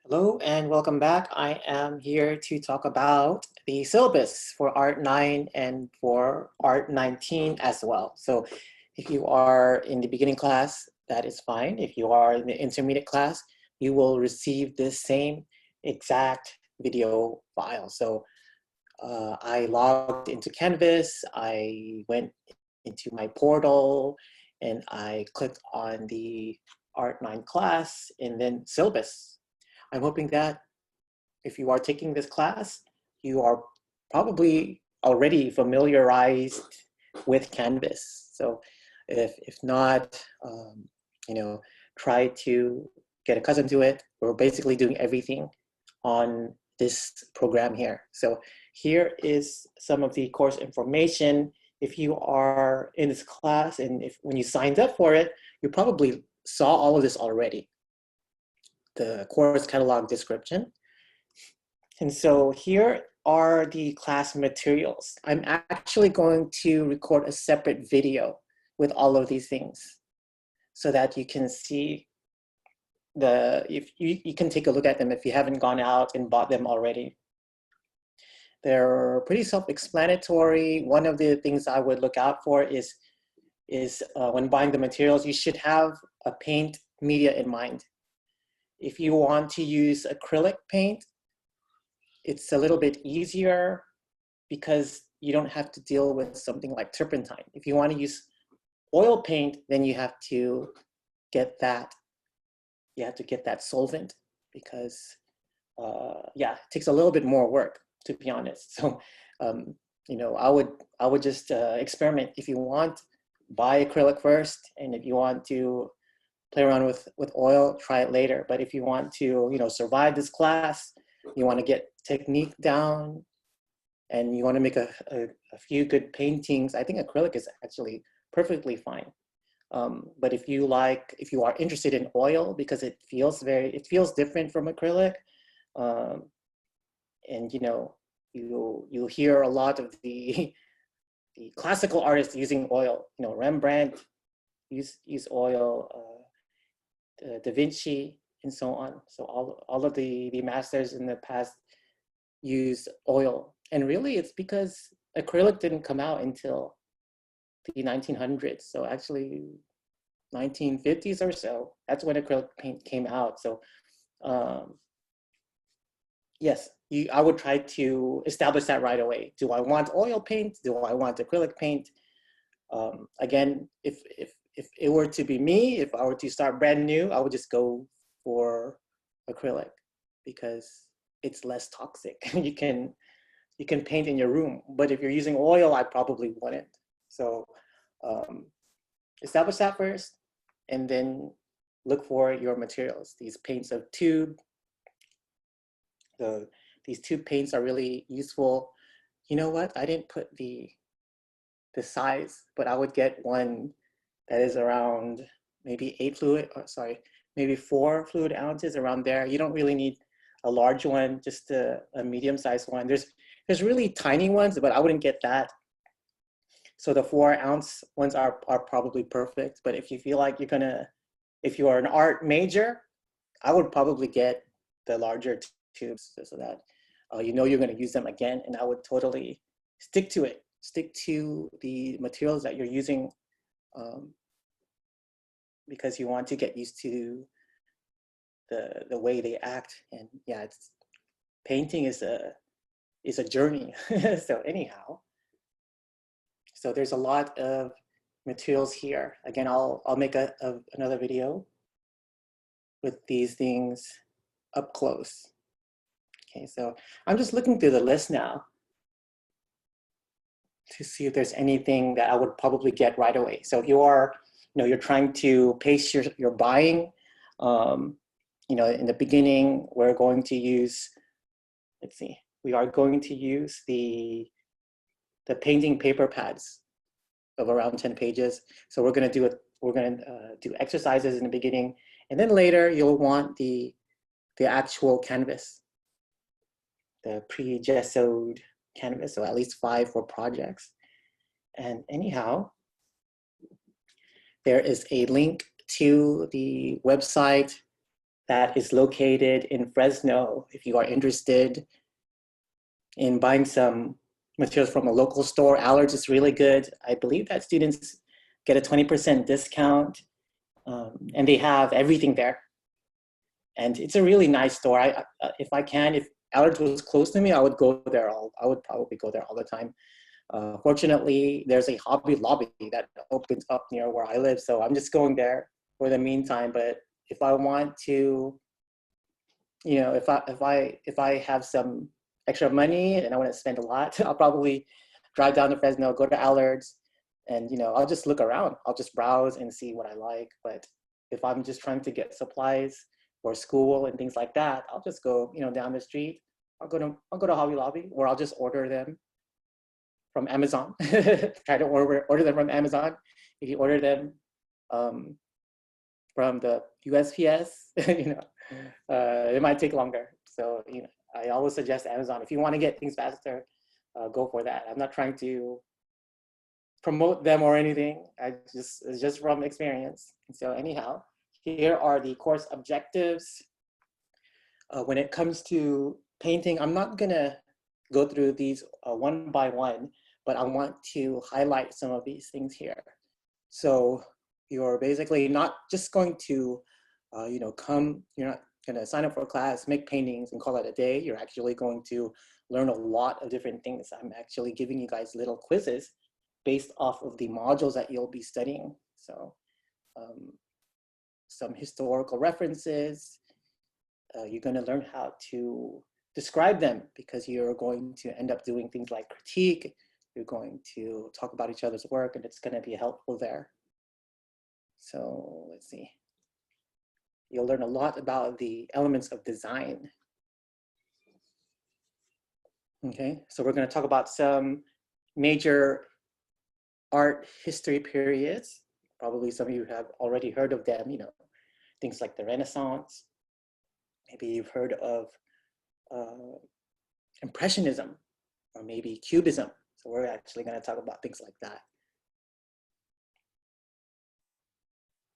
Hello and welcome back. I am here to talk about the syllabus for Art 9 and for Art 19 as well. So if you are in the beginning class, that is fine. If you are in the intermediate class, you will receive this same exact video file. So I logged into Canvas, I went into my portal, and I clicked on the Art 9 class and then syllabus. I'm hoping that if you are taking this class, you are probably already familiarized with Canvas. So if not, you know, try to get accustomed to it. We're basically doing everything on this program here. So here is some of the course information. If you are in this class and when you signed up for it, you probably saw all of this already. The course catalog description. And so here are the class materials. I'm actually going to record a separate video with all of these things so that you can see if you can take a look at them if you haven't gone out and bought them already. They're pretty self-explanatory. One of the things I would look out for is when buying the materials, you should have a paint media in mind. If you want to use acrylic paint, it's a little bit easier because you don't have to deal with something like turpentine. If you want to use oil paint, then you have to get that. You have to get that solvent because, yeah, it takes a little bit more work, to be honest. So, you know, I would just experiment. If you want, buy acrylic first, and if you want to play around with oil, try it later. But if you want to, you know, survive this class, you want to get technique down, and you want to make a few good paintings, I think acrylic is actually perfectly fine. But if you are interested in oil because it feels different from acrylic, and you know, you'll hear a lot of the classical artists using oil. You know, Rembrandt use oil. Da Vinci, and so on. So all of the masters in the past used oil. And really it's because acrylic didn't come out until the 1900s. So actually 1950s or so, that's when acrylic paint came out. So yes, I would try to establish that right away. Do I want oil paint? Do I want acrylic paint? Again, if it were to be me, if I were to start brand new, I would just go for acrylic because it's less toxic. you can paint in your room, but if you're using oil, I probably wouldn't. So establish that first, and then look for your materials. These paints of tube, these tube paints are really useful. You know what? I didn't put the size, but I would get one that is around maybe maybe 4 fluid ounces, around there. You don't really need a large one, just a medium-sized one. There's really tiny ones, but I wouldn't get that. So the 4-ounce ones are probably perfect. But if you feel like if you are an art major, I would probably get the larger tubes so that you know you're going to use them again. And I would totally stick to it. Stick to the materials that you're using, because you want to get used to the way they act. And yeah, painting is a journey. So anyhow, so there's a lot of materials here. Again, I'll make another video with these things up close. Okay, so I'm just looking through the list now to see if there's anything that I would probably get right away. So if you are, you know, you're trying to pace your buying, you know, in the beginning, we're going to use, let's see, we are going to use the painting paper pads of around 10 pages. So we're going to do exercises in the beginning, and then later you'll want the actual canvas, the pre-gessoed canvas, so at least 5 for projects. And anyhow, there is a link to the website that is located in Fresno. If you are interested in buying some materials from a local store, Allard's is really good. I believe that students get a 20% discount, and they have everything there. And it's a really nice store. If Allard's was close to me, I would go there. I would probably go there all the time. Fortunately, there's a Hobby Lobby that opens up near where I live, so I'm just going there for the meantime. But if I want to, if I have some extra money and I want to spend a lot, I'll probably drive down to Fresno, go to Allard's, and I'll just look around. I'll just browse and see what I like. But if I'm just trying to get supplies for school and things like that, I'll just go, down the street. I'll go to Hobby Lobby, or I'll just order them from Amazon. Try to order them from Amazon. If you order them from the USPS, it might take longer. So I always suggest Amazon. If you want to get things faster, go for that. I'm not trying to promote them or anything. It's just from experience. So anyhow, here are the course objectives. When it comes to painting, I'm not gonna go through these one by one, but I want to highlight some of these things here. So you're basically not just going to, you're not gonna sign up for a class, make paintings and call it a day. You're actually going to learn a lot of different things. I'm actually giving you guys little quizzes based off of the modules that you'll be studying. So some historical references, you're gonna learn how to describe them, because you're going to end up doing things like critique. You're going to talk about each other's work, and it's going to be helpful there. So let's see. You'll learn a lot about the elements of design. Okay, so we're going to talk about some major art history periods. Probably some of you have already heard of them, things like the Renaissance. Maybe you've heard of Impressionism, or maybe Cubism. So we're actually going to talk about things like that.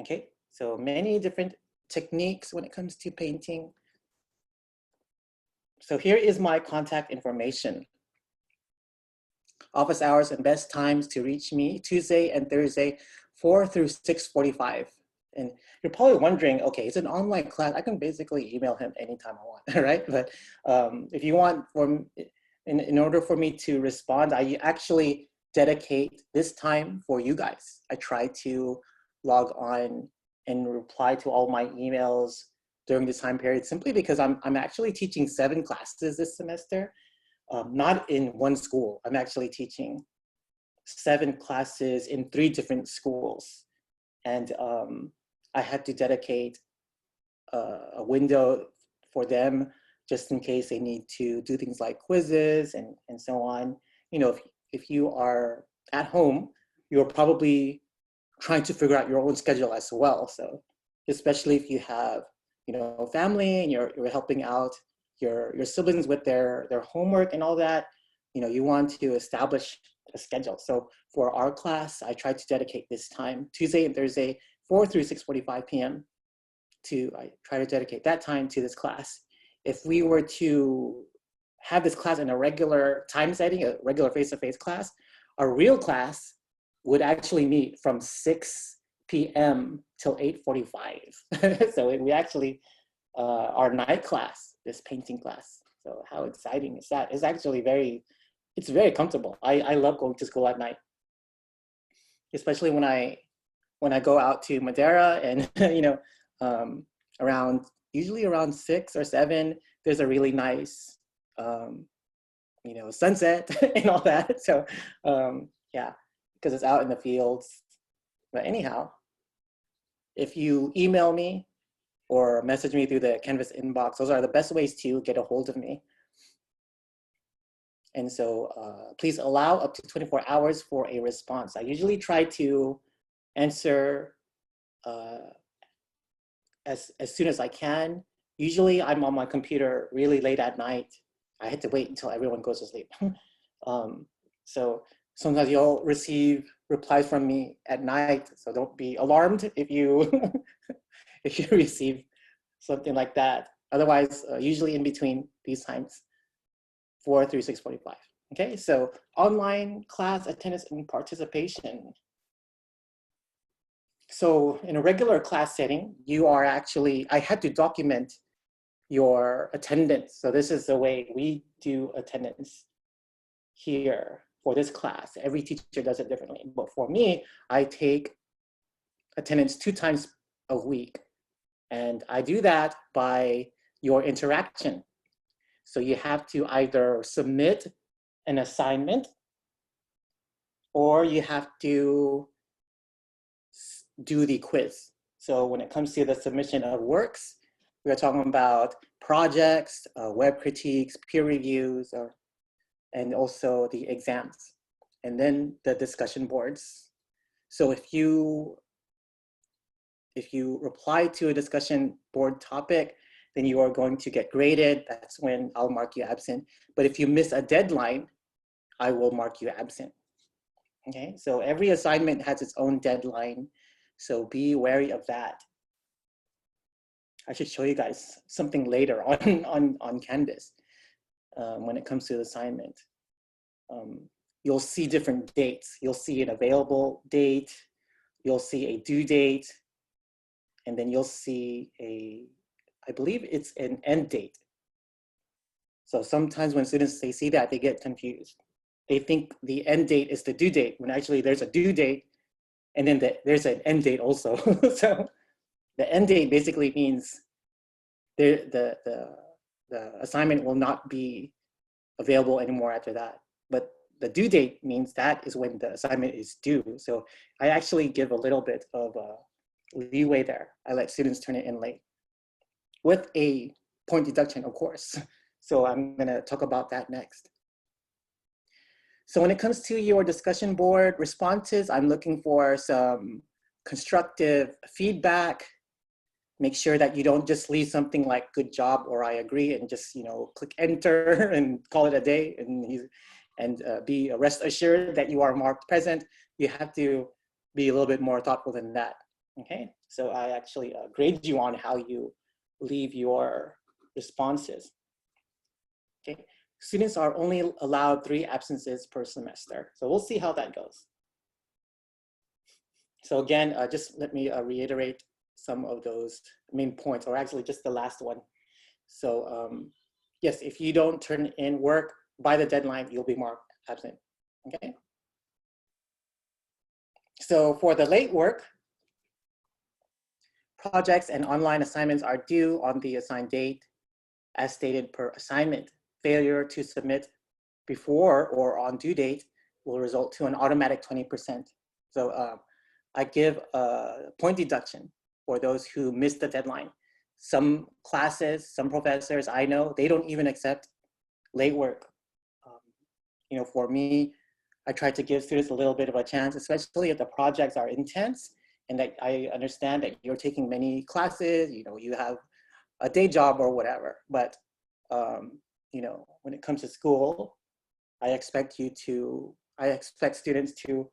Okay, so many different techniques when it comes to painting. So here is my contact information. Office hours and best times to reach me: Tuesday and Thursday, 4 through 6:45. And you're probably wondering, okay, it's an online class. I can basically email him anytime I want, right? But if you want, in order for me to respond, I actually dedicate this time for you guys. I try to log on and reply to all my emails during this time period, simply because I'm actually teaching 7 classes this semester, not in one school. I'm actually teaching 7 classes in 3 different schools. And I had to dedicate a window for them, just in case they need to do things like quizzes and so on. If you are at home, you're probably trying to figure out your own schedule as well. So especially if you have, family, and you're helping out your siblings with their homework and all that, you want to establish a schedule. So for our class, I try to dedicate this time, Tuesday and Thursday, 4 through 6:45 p.m. I try to dedicate that time to this class. If we were to have this class in a regular time setting, a regular face-to-face class, our real class would actually meet from 6 p.m. till 8:45. So we actually, our night class, this painting class. So how exciting is that? It's actually it's very comfortable. I love going to school at night, especially when I go out to Madeira and, usually around 6 or 7, there's a really nice, sunset and all that. So yeah, because it's out in the fields. But anyhow, if you email me or message me through the Canvas inbox, those are the best ways to get a hold of me. And so please allow up to 24 hours for a response. I usually try to answer as soon as I can. Usually I'm on my computer really late at night. I had to wait until everyone goes to sleep. So sometimes you'll receive replies from me at night. So don't be alarmed if you if you receive something like that. Otherwise, usually in between these times, 4 through 6:45. Okay, so online class attendance and participation. So in a regular class setting, you are actually, I had to document your attendance. So this is the way we do attendance here for this class. Every teacher does it differently. But for me, I take attendance 2 times a week. And I do that by your interaction. So you have to either submit an assignment or you have to do the quiz. So when it comes to the submission of works, we are talking about projects, web critiques, peer reviews, and also the exams, and then the discussion boards. So if you reply to a discussion board topic, then you are going to get graded. That's when I'll mark you absent. But if you miss a deadline, I will mark you absent. Okay, so every assignment has its own deadline. So be wary of that. I should show you guys something later on Canvas when it comes to the assignment. You'll see different dates. You'll see an available date. You'll see a due date. And then you'll see I believe it's an end date. So sometimes when students, they see that, they get confused. They think the end date is the due date, when actually there's a due date, and then there's an end date also. So the end date basically means the assignment will not be available anymore after that. But the due date means that is when the assignment is due. So I actually give a little bit of leeway there. I let students turn it in late with a point deduction, of course. So I'm gonna talk about that next. So when it comes to your discussion board responses, I'm looking for some constructive feedback. Make sure that you don't just leave something like good job or I agree and just, you know, click enter and call it a day and be rest assured that you are marked present. You have to be a little bit more thoughtful than that. Okay, so I actually grade you on how you leave your responses. Okay, students are only allowed 3 absences per semester. So we'll see how that goes. So again, just let me reiterate some of those main points, or actually just the last one. So yes, if you don't turn in work by the deadline, you'll be marked absent, okay? So for the late work, projects and online assignments are due on the assigned date as stated per assignment. Failure to submit before or on due date will result to an automatic 20%. So I give a point deduction for those who missed the deadline. Some classes, some professors I know, they don't even accept late work. You know, for me, I try to give students a little bit of a chance, especially if the projects are intense and that I understand that you're taking many classes, you know, you have a day job or whatever. But, you know, when it comes to school, I expect students to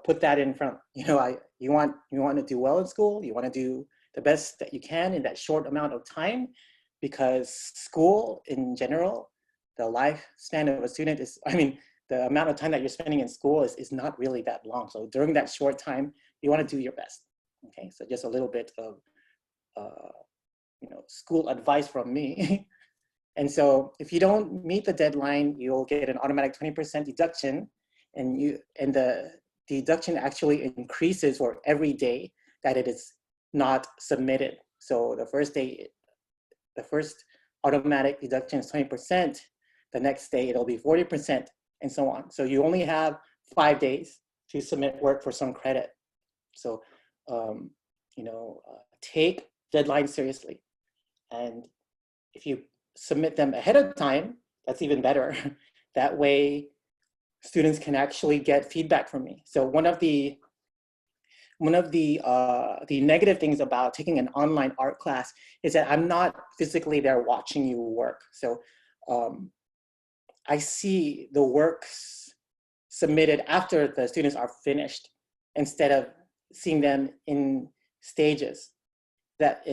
put that in front. You know, you want to do well in school, you want to do the best that you can in that short amount of time, because school in general, the lifespan of a student is, I mean, the amount of time that you're spending in school is not really that long. So during that short time, you want to do your best. Okay, so just a little bit of you know, school advice from me. And so if you don't meet the deadline, you'll get an automatic 20% deduction, and the deduction actually increases for every day that it is not submitted. So the first day, the first automatic deduction is 20%. The next day it'll be 40%, and so on. So you only have 5 days to submit work for some credit. So you know, take deadlines seriously, and if you submit them ahead of time, that's even better. That way students can actually get feedback from me. So one of the negative things about taking an online art class is that I'm not physically there watching you work. So I see the works submitted after the students are finished, instead of seeing them in stages. That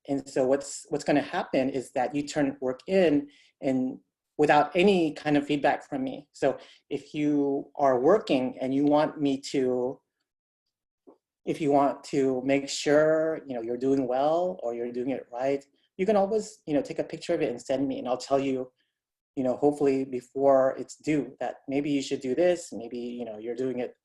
And so what's going to happen is that you turn work in and without any kind of feedback from me. So if you are working and you want me to, if you want to make sure, you know, you're doing well or you're doing it right, you can always, you know, take a picture of it and send me, and I'll tell you, you know, hopefully before it's due, that maybe you should do this, maybe, you know, you're doing it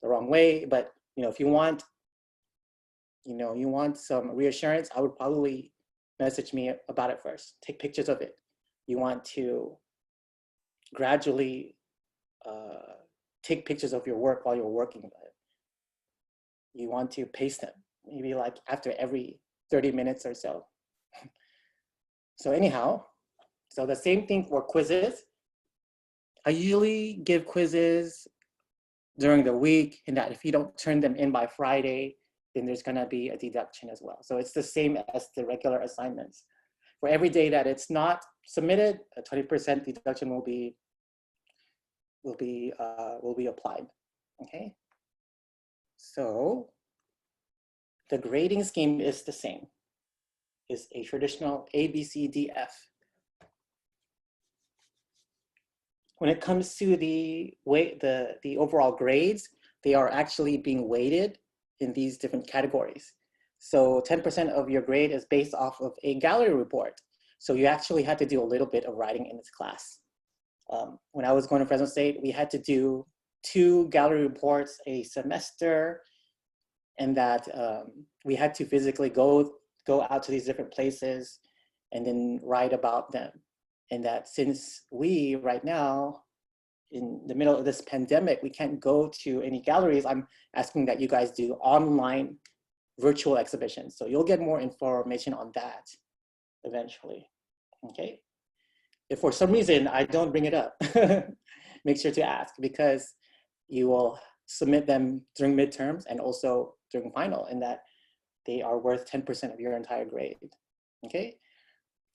the wrong way. But, you know, if you want, you know, you want some reassurance, I would probably message me about it first. Take pictures of it. You want to gradually take pictures of your work while you're working on it. You want to paste them, maybe like after every 30 minutes or so. So anyhow, so the same thing for quizzes. I usually give quizzes during the week, and that if you don't turn them in by Friday, then there's gonna be a deduction as well. So it's the same as the regular assignments. For every day that it's not submitted, a 20% deduction will be applied. Okay. So the grading scheme is the same. It's a traditional A, B, C, D, F. When it comes to the overall grades, they are actually being weighted in these different categories. So 10% of your grade is based off of a gallery report. So you actually had to do a little bit of writing in this class. When I was going to Fresno State, we had to do 2 gallery reports a semester, and that we had to physically go out to these different places and then write about them. And that since we right now, in the middle of this pandemic, we can't go to any galleries, I'm asking that you guys do online virtual exhibitions. So you'll get more information on that eventually, okay? If for some reason I don't bring it up, make sure to ask, because you will submit them during midterms and also during final, and that they are worth 10% of your entire grade, okay?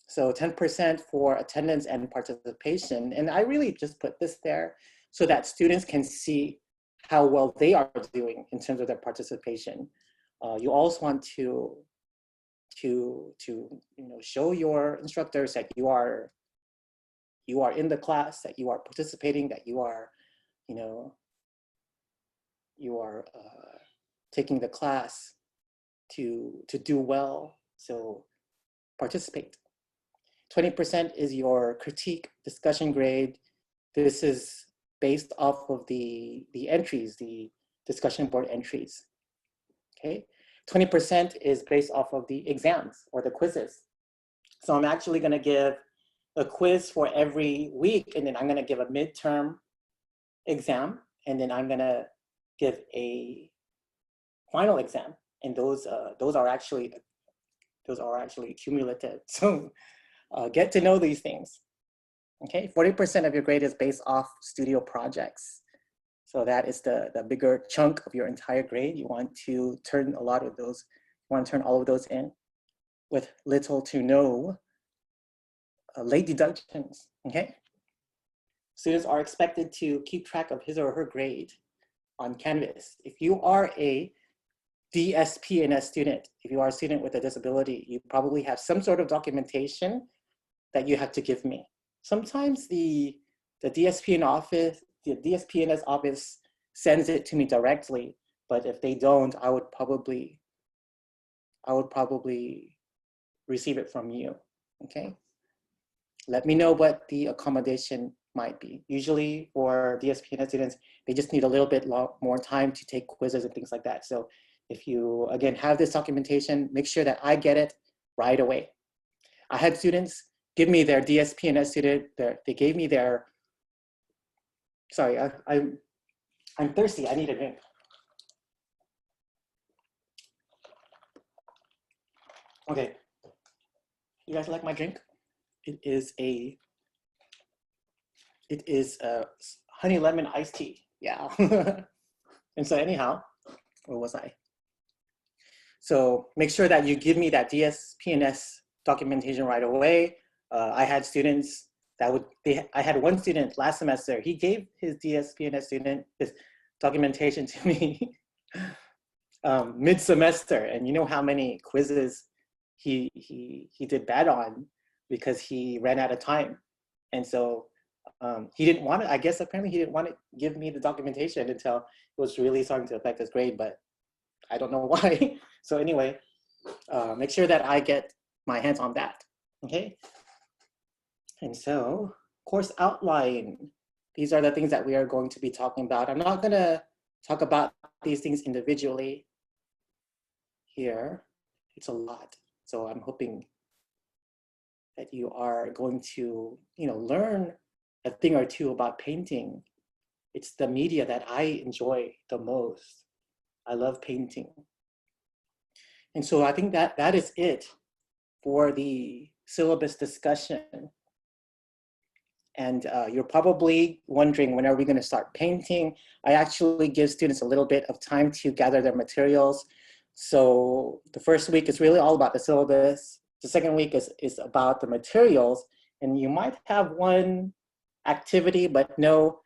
So 10% for attendance and participation. And I really just put this there so that students can see how well they are doing in terms of their participation. You also want to show your instructors that you are in the class, that you are participating, that you are taking the class to do well. So participate. 20% is your critique discussion grade. This is based off of the entries, the discussion board entries, okay? 20% is based off of the exams or the quizzes. So I'm actually gonna give a quiz for every week, and then I'm gonna give a midterm exam, and then I'm gonna give a final exam. And those are actually cumulative. So get to know these things. Okay, 40% of your grade is based off studio projects. So that is the bigger chunk of your entire grade. You want to turn a lot of those, you want to turn all of those in with little to no late deductions, okay? Students are expected to keep track of his or her grade on Canvas. If you are a DSPNS student, if you are a student with a disability, you probably have some sort of documentation that you have to give me. Sometimes the DSPN office, the DSPNS office sends it to me directly, but if they don't, I would probably receive it from you, okay? Let me know what the accommodation might be. Usually for DSPNS students, they just need a little bit more time to take quizzes and things like that. So if you, again, have this documentation, make sure that I get it right away. I had students give me their DSPNS student, they gave me their, sorry, I'm thirsty, I need a drink. Okay, you guys like my drink? It is a honey lemon iced tea, yeah. And so anyhow, where was I? So make sure that you give me that DSPNS documentation right away. I had students that I had one student last semester, he gave his DSPNS student his documentation to me mid-semester, and you know how many quizzes he did bad on because he ran out of time. And so he didn't want to, I guess apparently he didn't want to give me the documentation until it was really starting to affect his grade, but I don't know why. So anyway, make sure that I get my hands on that, okay? And so, course outline. These are the things that we are going to be talking about. I'm not gonna talk about these things individually here. It's a lot. So I'm hoping that you are going to, learn a thing or two about painting. It's the media that I enjoy the most. I love painting. And so I think that is it for the syllabus discussion. And you're probably wondering, when are we going to start painting? I actually give students a little bit of time to gather their materials. So the first week is really all about the syllabus. The second week is about the materials. And you might have one activity, but no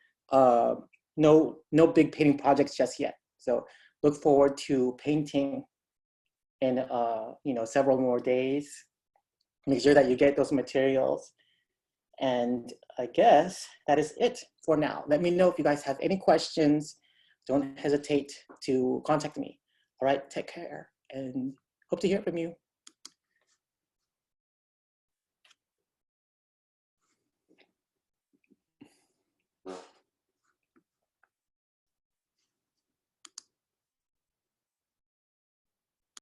big painting projects just yet. So look forward to painting in several more days. Make sure that you get those materials. And I guess that is it for now. Let me know if you guys have any questions. Don't hesitate to contact me. All right, take care and hope to hear from you.